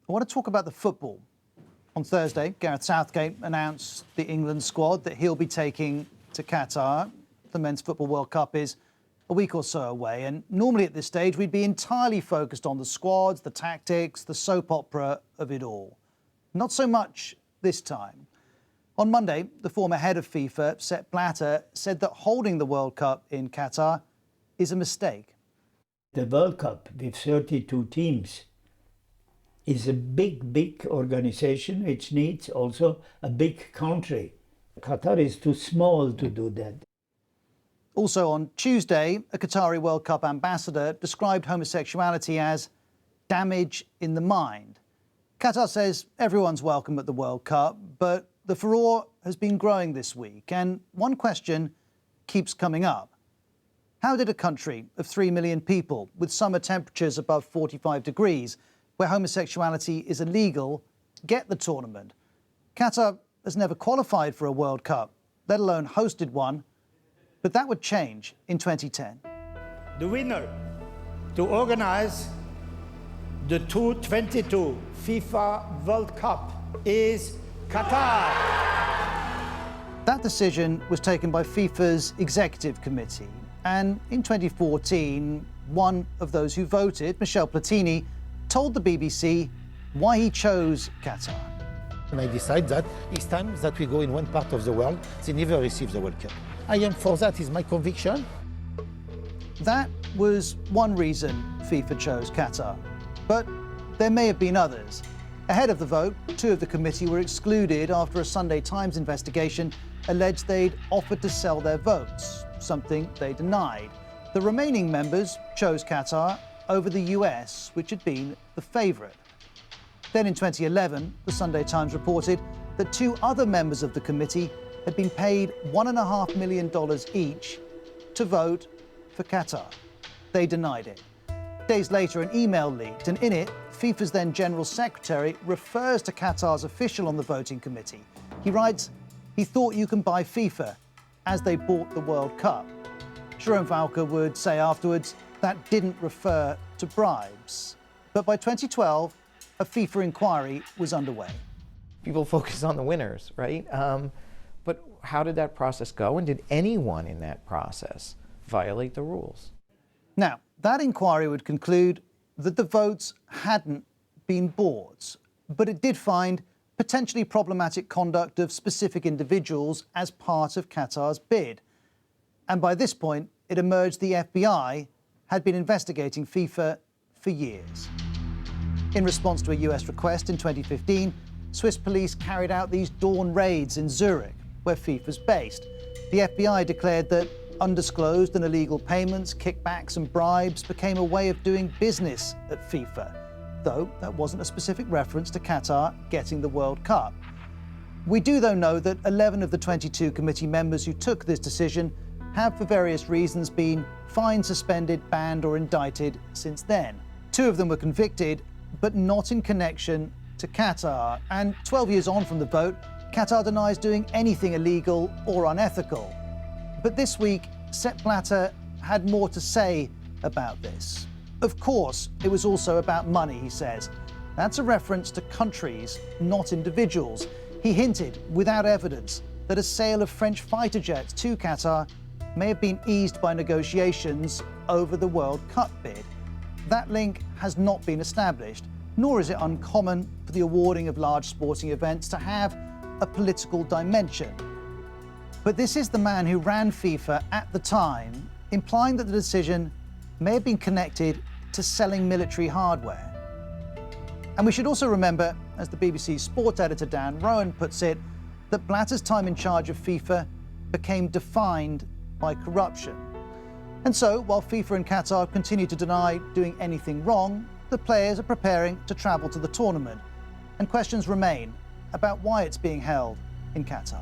I want to talk about the football. On Thursday, Gareth Southgate announced the England squad that he'll be taking to Qatar. The Men's Football World Cup is a week or so away, and normally at this stage we'd be entirely focused on the squads, the tactics, the soap opera of it all. Not so much this time. On Monday, the former head of FIFA, Sepp Blatter, said that holding the World Cup in Qatar is a mistake. The World Cup with 32 teams is a big organization which needs also a big country. Qatar is too small to do that. Also on Tuesday, a Qatari World Cup ambassador described homosexuality as damage in the mind. Qatar says everyone's welcome at the World Cup, but the furore has been growing this week, and one question keeps coming up. How did a country of 3 million people with summer temperatures above 45 degrees, where homosexuality is illegal, get the tournament? Qatar has never qualified for a World Cup, let alone hosted one, but that would change in 2010. The winner to organize the 2022 FIFA World Cup is Qatar. That decision was taken by FIFA's executive committee, and in 2014, one of those who voted, Michel Platini, told the BBC why he chose Qatar. And I decided that it's time that we go in one part of the world, they never receive the World Cup. I am for that, is my conviction. That was one reason FIFA chose Qatar, but there may have been others. Ahead of the vote, two of the committee were excluded after a Sunday Times investigation alleged they'd offered to sell their votes, something they denied. The remaining members chose Qatar over the US, which had been the favourite. Then in 2011, the Sunday Times reported that two other members of the committee had been paid $1.5 million each to vote for Qatar. They denied it. Days later, an email leaked, and in it, FIFA's then General Secretary refers to Qatar's official on the voting committee. He writes, he thought you can buy FIFA, as they bought the World Cup. Jerome Valcke would say afterwards that didn't refer to bribes. But by 2012, a FIFA inquiry was underway. People focus on the winners, right? But how did that process go? And did anyone in that process violate the rules? Now, that inquiry would conclude that the votes hadn't been bought, but it did find potentially problematic conduct of specific individuals as part of Qatar's bid. And by this point, it emerged the FBI had been investigating FIFA for years. In response to a US request in 2015, Swiss police carried out these dawn raids in Zurich, where FIFA's based. The FBI declared that undisclosed and illegal payments, kickbacks and bribes became a way of doing business at FIFA, though that wasn't a specific reference to Qatar getting the World Cup. We do, though, know that 11 of the 22 committee members who took this decision have, for various reasons, been fined, suspended, banned or indicted since then. 2 of them were convicted, but not in connection to Qatar. And 12 years on from the vote, Qatar denies doing anything illegal or unethical. But this week, Sepp Blatter had more to say about this. Of course, it was also about money, he says. That's a reference to countries, not individuals. He hinted, without evidence, that a sale of French fighter jets to Qatar may have been eased by negotiations over the World Cup bid. That link has not been established, nor is it uncommon for the awarding of large sporting events to have a political dimension. But this is the man who ran FIFA at the time, implying that the decision may have been connected to selling military hardware. And we should also remember, as the BBC's sport editor Dan Rowan puts it, that Blatter's time in charge of FIFA became defined by corruption. And so, while FIFA and Qatar continue to deny doing anything wrong, the players are preparing to travel to the tournament, and questions remain about why it's being held in Qatar.